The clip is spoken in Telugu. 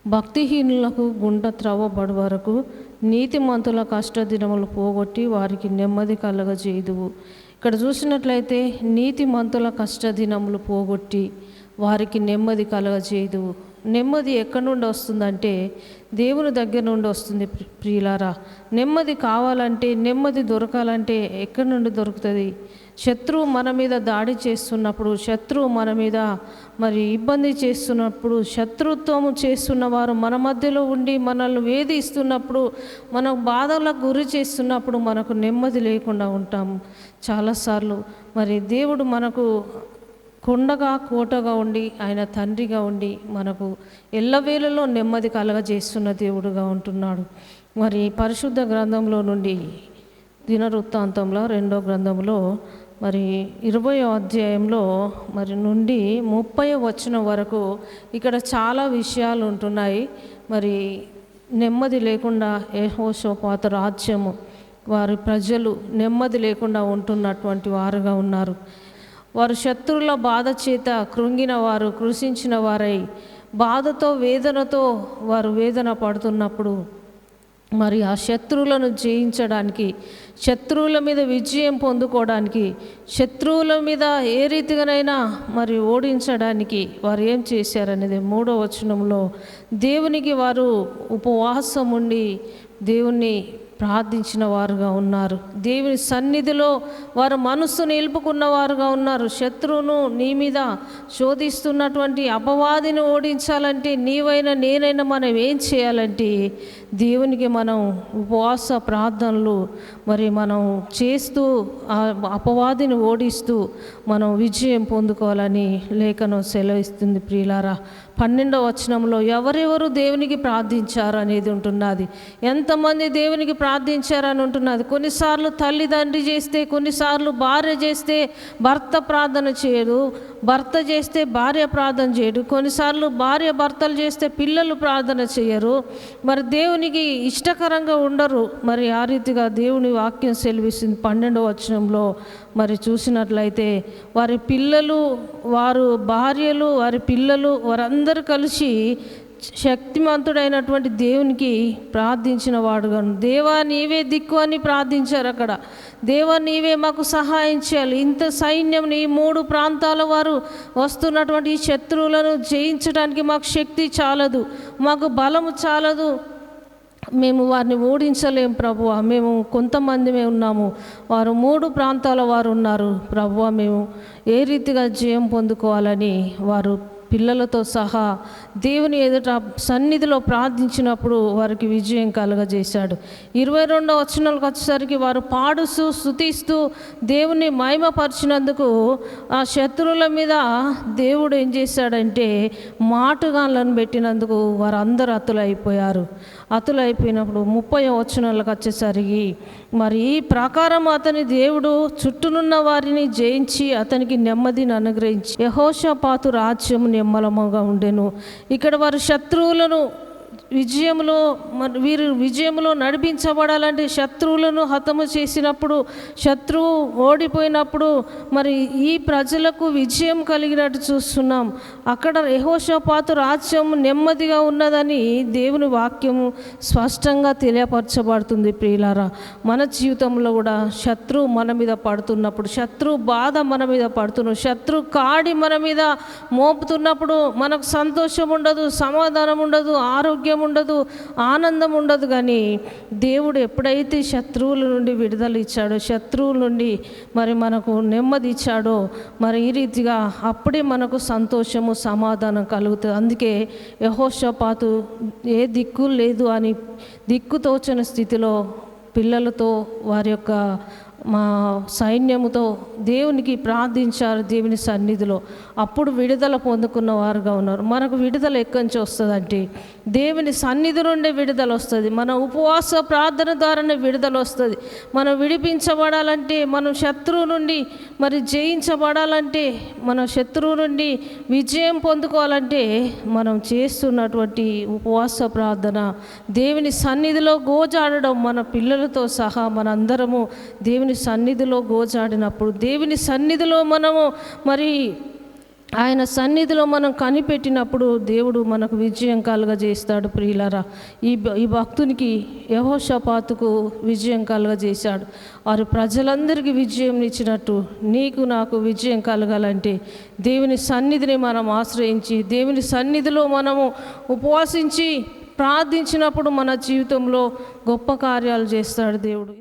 భక్తిహీనులకు గుంట త్రవ్వబడు వరకు నీతిమంతుల కష్టదినములు పోగొట్టి వారికి నెమ్మది కలగజేయుదువు. ఇక్కడ చూసినట్లయితే నీతిమంతుల కష్టదినములు పోగొట్టి వారికి నెమ్మది కలగజేయుదువు. నెమ్మది ఎక్కడి నుండి వస్తుందంటే దేవుని దగ్గర నుండి వస్తుంది. ప్రియులారా, నెమ్మది కావాలంటే, నెమ్మది దొరకాలంటే ఎక్కడి నుండి దొరుకుతుంది? శత్రువు మన మీద దాడి చేస్తున్నప్పుడు, శత్రువు మన మీద ఇబ్బంది చేస్తున్నప్పుడు, శత్రుత్వము చేస్తున్న వారు మన మధ్యలో ఉండి మనల్ని వేధిస్తున్నప్పుడు, మన బాధలకు గురి చేస్తున్నప్పుడు మనకు నెమ్మది లేకుండా ఉంటాము. చాలాసార్లు దేవుడు మనకు కొండగా కోటగా ఉండి, ఆయన తండ్రిగా ఉండి మనకు ఎల్లవేళలో నెమ్మది కలగజేస్తున్న దేవుడుగా ఉంటున్నాడు. పరిశుద్ధ గ్రంథంలో నుండి దినవృత్తాంతంలో 2వ గ్రంథంలో 20వ అధ్యాయంలో నుండి 30వ వచనం వరకు ఇక్కడ చాలా విషయాలు ఉంటున్నాయి. నెమ్మది లేకుండా యెహోషాపాతు రాజ్యము, వారి ప్రజలు నెమ్మది లేకుండా ఉంటున్నటువంటి వారుగా ఉన్నారు. వారు శత్రువుల బాధ చేత కృంగిన వారు, కృషించిన వారై బాధతో వేదనతో వారు వేదన పడుతున్నప్పుడు ఆ శత్రువులను జయించడానికి, శత్రువుల మీద విజయం పొందుకోవడానికి, శత్రువుల మీద ఏ రీతిగానైనా ఓడించడానికి వారు ఏం చేశారనేది 3వ వచనంలో దేవునికి వారు ఉపవాసం ఉండి దేవుణ్ణి ప్రార్థించిన వారుగా ఉన్నారు. దేవుని సన్నిధిలో వారు మనస్సు నిలుపుకున్న వారుగా ఉన్నారు. శత్రువును నీ మీద శోధిస్తున్నటువంటి అపవాదిని ఓడించాలంటే నీవైనా నేనైనా మనం ఏం చేయాలంటే దేవునికి మనం ఉపవాస ప్రార్థనలు మనం చేస్తూ ఆ అపవాదిని ఓడిస్తూ మనం విజయం పొందుకోవాలని లేఖనం సెలవిస్తుంది. ప్రియులారా, 12వ వచనంలో ఎవరెవరు దేవునికి ప్రార్థించారు అనేది ఉంటున్నది. ఎంతమంది దేవునికి ప్రార్థించారని ఉంటున్నది. కొన్నిసార్లు తల్లిదండ్రి చేస్తే, కొన్నిసార్లు భార్య చేస్తే భర్త ప్రార్థన చేయడు, భర్త చేస్తే భార్య ప్రార్థన చేయడు, కొన్నిసార్లు భార్య భర్తలు చేస్తే పిల్లలు ప్రార్థన చేయరు. దేవునికి ఇష్టకరంగా ఉండరు. ఆ రీతిగా దేవుని వాక్యం సెలవిస్తుంది. 12వ వచనంలో చూసినట్లయితే వారి పిల్లలు, వారు భార్యలు, వారి పిల్లలు వారందరూ కలిసి శక్తిమంతుడైనటువంటి దేవునికి ప్రార్థించిన వాడుగా, దేవా నీవే దిక్కు అని ప్రార్థించారు. అక్కడ దేవా నీవే మాకు సహాయం చేయాలి, ఇంత సైన్యం ఈ 3 ప్రాంతాల వారు వస్తున్నటువంటి ఈ శత్రువులను జయించడానికి మాకు శక్తి చాలదు, మాకు బలము చాలదు, మేము వారిని ఓడించలేం ప్రభువా, మేము కొంతమందిమే ఉన్నాము, వారు 3 ప్రాంతాల వారు ఉన్నారు ప్రభువా, మేము ఏ రీతిగా జయం పొందుకోవాలని వారు పిల్లలతో సహా దేవుని ఎదుట సన్నిధిలో ప్రార్థించినప్పుడు వారికి విజయం కలుగజేశాడు. 22వ వచనాలకు వచ్చేసరికి వారు పాడుస్తూ స్తుతిస్తూ దేవుని మహిమపరిచినందుకు ఆ శత్రువుల మీద దేవుడు ఏం చేశాడంటే మాటుగాళ్ళను పెట్టినందుకు వారందరూ అతులైపోయారు. అతులైపోయినప్పుడు 30వ వచనాలకు వచ్చేసరికి ఈ ప్రకారం అతని దేవుడు చుట్టూనున్న వారిని జయించి అతనికి నెమ్మదిని అనుగ్రహించి యెహోషాపాతు రాజ్యము నిమ్మలముగా ఉండెను. ఇక్కడ వారు శత్రువులను వీరు విజయంలో నడిపించబడాలంటే శత్రువులను హతము చేసినప్పుడు, శత్రువు ఓడిపోయినప్పుడు ఈ ప్రజలకు విజయం కలిగినట్టు చూస్తున్నాం. అక్కడ యెహోషాపాతు రాజ్యం నెమ్మదిగా ఉన్నదని దేవుని వాక్యము స్పష్టంగా తెలియపరచబడుతుంది. ప్రియులారా, మన జీవితంలో కూడా శత్రువు మన మీద పడుతున్నప్పుడు, శత్రువు బాధ మన మీద పడుతున్నప్పుడు, శత్రువు కాడి మన మీద మోపుతున్నప్పుడు మనకు సంతోషం ఉండదు, సమాధానం ఉండదు, ఆరోగ్యం ఉండదు, ఆనందం ఉండదు. కానీ దేవుడు ఎప్పుడైతే శత్రువుల నుండి విడుదల ఇచ్చాడో, శత్రువుల నుండి మనకు నెమ్మది ఇచ్చాడో ఈ రీతిగా అప్పుడే మనకు సంతోషము, సమాధానం కలుగుతుంది. అందుకే యెహోషాపాతు ఏ దిక్కు లేదు అని దిక్కుతోచని స్థితిలో పిల్లలతో వారి యొక్క సైన్యముతో దేవునికి ప్రార్థించారు దేవుని సన్నిధిలో. అప్పుడు విడుదల పొందుకున్న వారుగా ఉన్నారు. మనకు విడుదల ఎక్కడి నుంచి వస్తుందంటే దేవుని సన్నిధి నుండే విడుదల వస్తుంది. మన ఉపవాస ప్రార్థన ద్వారానే విడుదల వస్తుంది. మనం విడిపించబడాలంటే, మనం శత్రువు నుండి జయించబడాలంటే, మన శత్రువు నుండి విజయం పొందుకోవాలంటే మనం చేస్తున్నటువంటి ఉపవాస ప్రార్థన, దేవుని సన్నిధిలో గోజాడడం, మన పిల్లలతో సహా మనందరము దేవుని సన్నిధిలో గోజాడినప్పుడు, దేవుని సన్నిధిలో మనము ఆయన సన్నిధిలో మనం కనిపెట్టినప్పుడు దేవుడు మనకు విజయం కలుగజేస్తాడు. ప్రియులారా, ఈ భక్తునికి యెహోషాపాతుకు విజయం కలుగజేశాడు. వారు ప్రజలందరికీ విజయం ఇచ్చినట్టు నీకు నాకు విజయం కలగాలంటే దేవుని సన్నిధిని మనం ఆశ్రయించి, దేవుని సన్నిధిలో మనము ఉపవాసించి ప్రార్థించినప్పుడు మన జీవితంలో గొప్ప కార్యాలు చేస్తాడు దేవుడు.